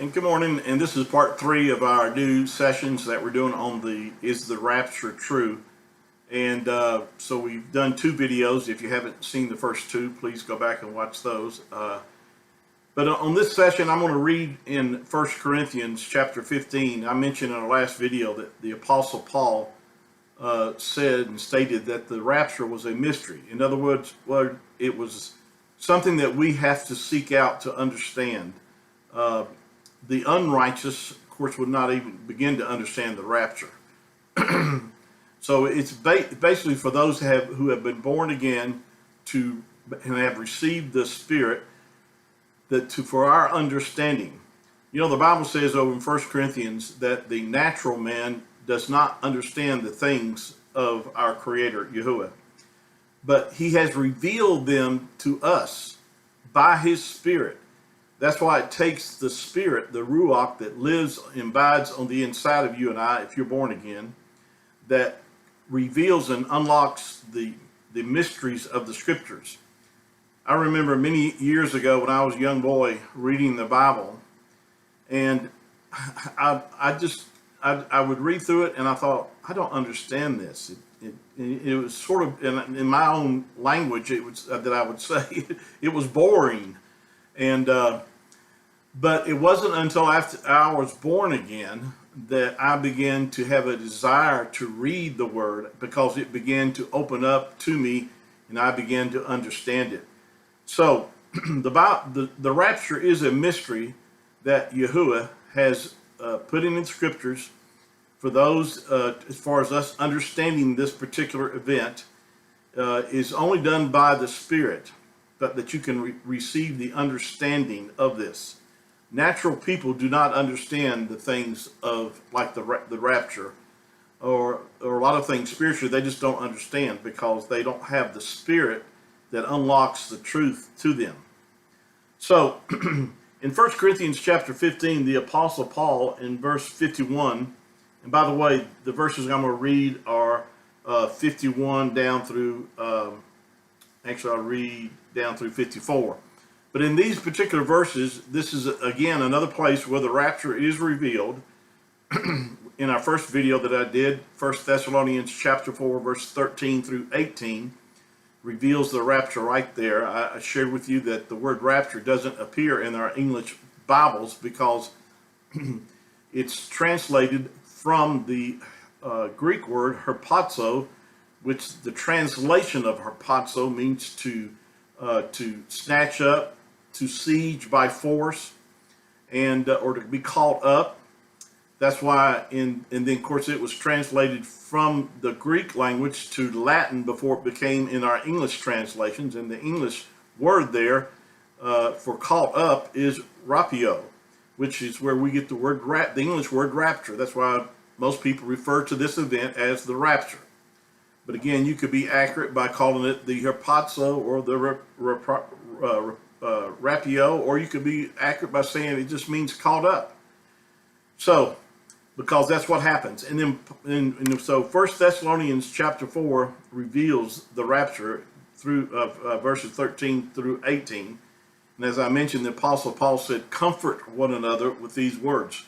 And good morning, and this is part 3 of our new sessions that we're doing on Is the Rapture True? And so we've done 2 videos. If you haven't seen the first 2, please go back and watch those. But on this session, I'm going to read in 1 Corinthians chapter 15. I mentioned in our last video that the Apostle Paul said and stated that the rapture was a mystery. In other words, it was something that we have to seek out to understand. The unrighteous, of course, would not even begin to understand the rapture. So it's basically for those who have been born again and have received the Spirit, for our understanding. You know, the Bible says over in 1 Corinthians that the natural man does not understand the things of our Creator, Yahuwah. But He has revealed them to us by His Spirit. That's why it takes the Spirit, the Ruach, that abides on the inside of you and I, if you're born again, that reveals and unlocks the mysteries of the Scriptures. I remember many years ago when I was a young boy reading the Bible, and I would read through it and I thought, I don't understand this. It was sort of, in my own language, that I would say, it was boring. But it wasn't until after I was born again that I began to have a desire to read the Word, because it began to open up to me and I began to understand it. So the rapture is a mystery that Yahuwah has put in the Scriptures for those, as far as us understanding this particular event, is only done by the Spirit, but that you can receive the understanding of this. Natural people do not understand the things of, like the rapture, or a lot of things spiritually. They just don't understand because they don't have the Spirit that unlocks the truth to them. So in 1 Corinthians chapter 15, the Apostle Paul in verse 51, and by the way, the verses I'm going to read are 51 down through, actually I'll read down through 54. But in these particular verses, this is again another place where the rapture is revealed. In our first video that I did, 1 Thessalonians chapter 4, verse 13 through 18, reveals the rapture right there. I shared with you that the word rapture doesn't appear in our English Bibles because it's translated from the Greek word herpazo, which the translation of herpazo means to snatch up, to siege by force, and or to be caught up. That's why, and then of course it was translated from the Greek language to Latin before it became in our English translations. And the English word there for caught up is rapio, which is where we get the word the English word rapture. That's why most people refer to this event as the rapture. But again, you could be accurate by calling it the herpazo or the rapio, or you could be accurate by saying it just means caught up. So, because that's what happens. And then, so 1 Thessalonians chapter 4 reveals the rapture through verses 13 through 18. And as I mentioned, the Apostle Paul said, comfort one another with these words.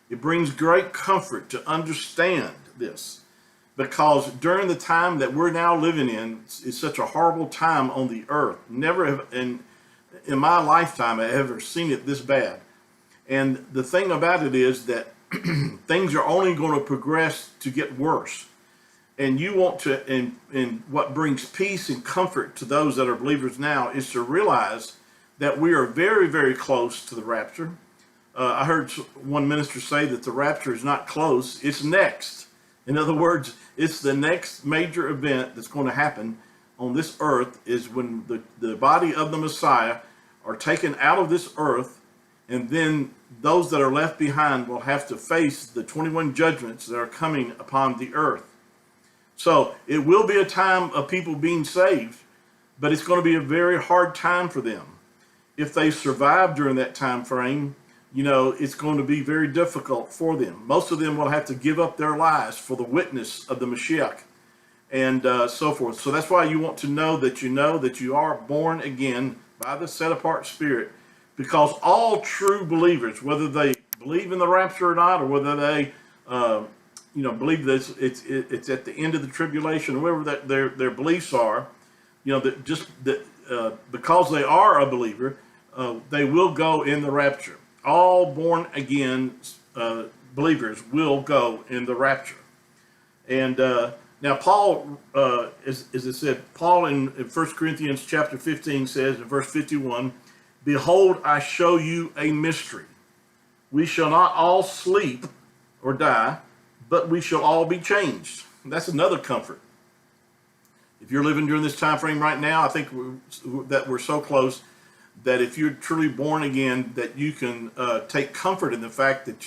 It brings great comfort to understand this, because during the time that we're now living in, it's such a horrible time on the earth. Never have, in my lifetime, I ever seen it this bad. And the thing about it is that things are only going to progress to get worse. And you want to, and what brings peace and comfort to those that are believers now is to realize that we are very, very close to the rapture. I heard one minister say that the rapture is not close, it's next. In other words, it's the next major event that's going to happen on this earth, is when the body of the Messiah are taken out of this earth, and then those that are left behind will have to face the 21 judgments that are coming upon the earth. So it will be a time of people being saved, but it's going to be a very hard time for them. If they survive during that time frame, you know, it's going to be very difficult for them. Most of them will have to give up their lives for the witness of the Mashiach, and so forth. So that's why you want to know that you are born again by the set apart Spirit, because all true believers, whether they believe in the rapture or not, or whether they believe that it's at the end of the tribulation, or whatever that their beliefs are, because they are a believer, they will go in the rapture. All born again believers will go in the rapture. And now Paul, as it said, Paul in 1 Corinthians chapter 15 says in verse 51, "Behold, I show you a mystery. We shall not all sleep or die, but we shall all be changed." And that's another comfort. If you're living during this time frame right now, I think we're so close that if you're truly born again, that you can take comfort in the fact that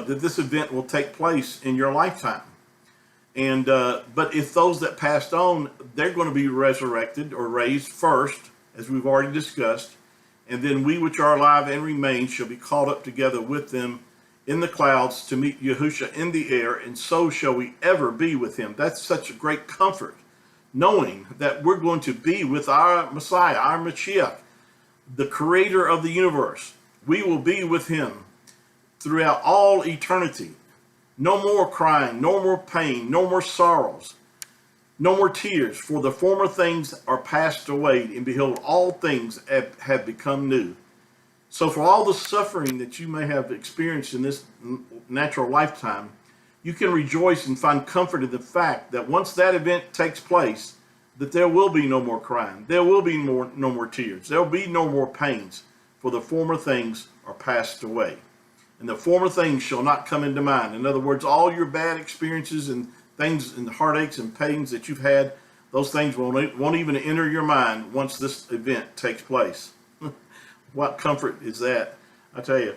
that this event will take place in your lifetime. And but if those that passed on, they're going to be resurrected or raised first, as we've already discussed, and then we which are alive and remain shall be caught up together with them in the clouds to meet Yahushua in the air, and so shall we ever be with him. That's such a great comfort, knowing that we're going to be with our Messiah, our Mashiach, the creator of the universe. We will be with him throughout all eternity. No more crying, no more pain, no more sorrows, no more tears, for the former things are passed away, and behold, all things have become new. So for all the suffering that you may have experienced in this natural lifetime, you can rejoice and find comfort in the fact that once that event takes place, that there will be no more crying, there will be no more tears, there will be no more pains, for the former things are passed away. And the former things shall not come into mind. In other words, all your bad experiences and things and heartaches and pains that you've had, those things won't even enter your mind once this event takes place. What comfort is that, I tell you.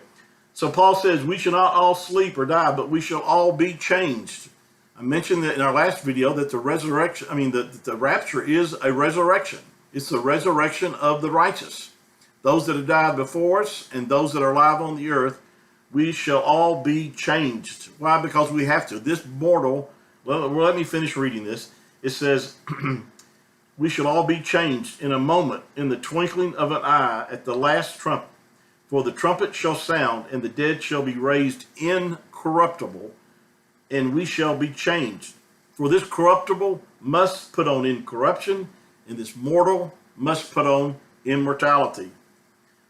So Paul says, we shall not all sleep or die, but we shall all be changed. I mentioned that in our last video that the rapture is a resurrection. It's the resurrection of the righteous. Those that have died before us and those that are alive on the earth, we shall all be changed. Why? Because we have to. This mortal, well, let me finish reading this. It says, we shall all be changed in a moment, in the twinkling of an eye, at the last trumpet. For the trumpet shall sound, and the dead shall be raised incorruptible, and we shall be changed. For this corruptible must put on incorruption, and this mortal must put on immortality.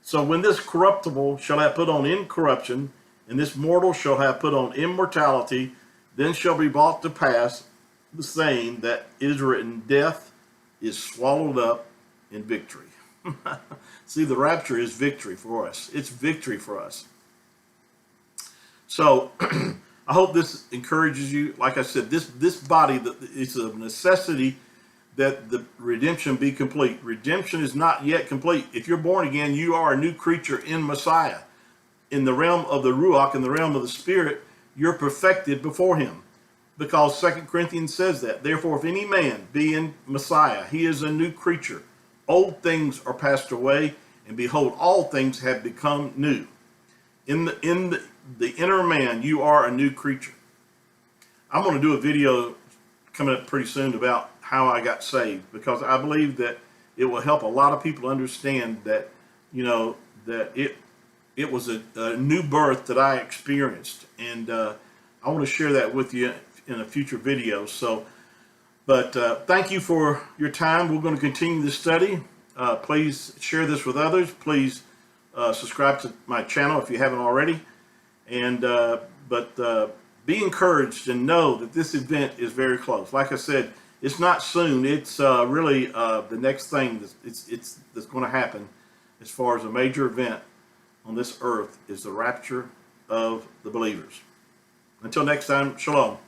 So when this corruptible shall have put on incorruption, and this mortal shall have put on immortality, then shall be brought to pass the saying that is written, death is swallowed up in victory. See, the rapture is victory for us. It's victory for us. So I hope this encourages you. Like I said, this body, it's a necessity that the redemption be complete. Redemption is not yet complete. If you're born again, you are a new creature in Messiah. In the realm of the Ruach, in the realm of the Spirit, you're perfected before him. Because 2 Corinthians says that. Therefore, if any man be in Messiah, he is a new creature. Old things are passed away, and behold, all things have become new. In the inner man, you are a new creature. I'm going to do a video coming up pretty soon about how I got saved, because I believe that it will help a lot of people understand that, that it was a new birth that I experienced, and I want to share that with you in a future video. So, but thank you for your time. We're going to continue this study. Please share this with others. Please subscribe to my channel if you haven't already, and be encouraged and know that this event is very close. Like I said, it's not soon. It's really the next thing that's going to happen as far as a major event on this earth is the rapture of the believers. Until next time, shalom.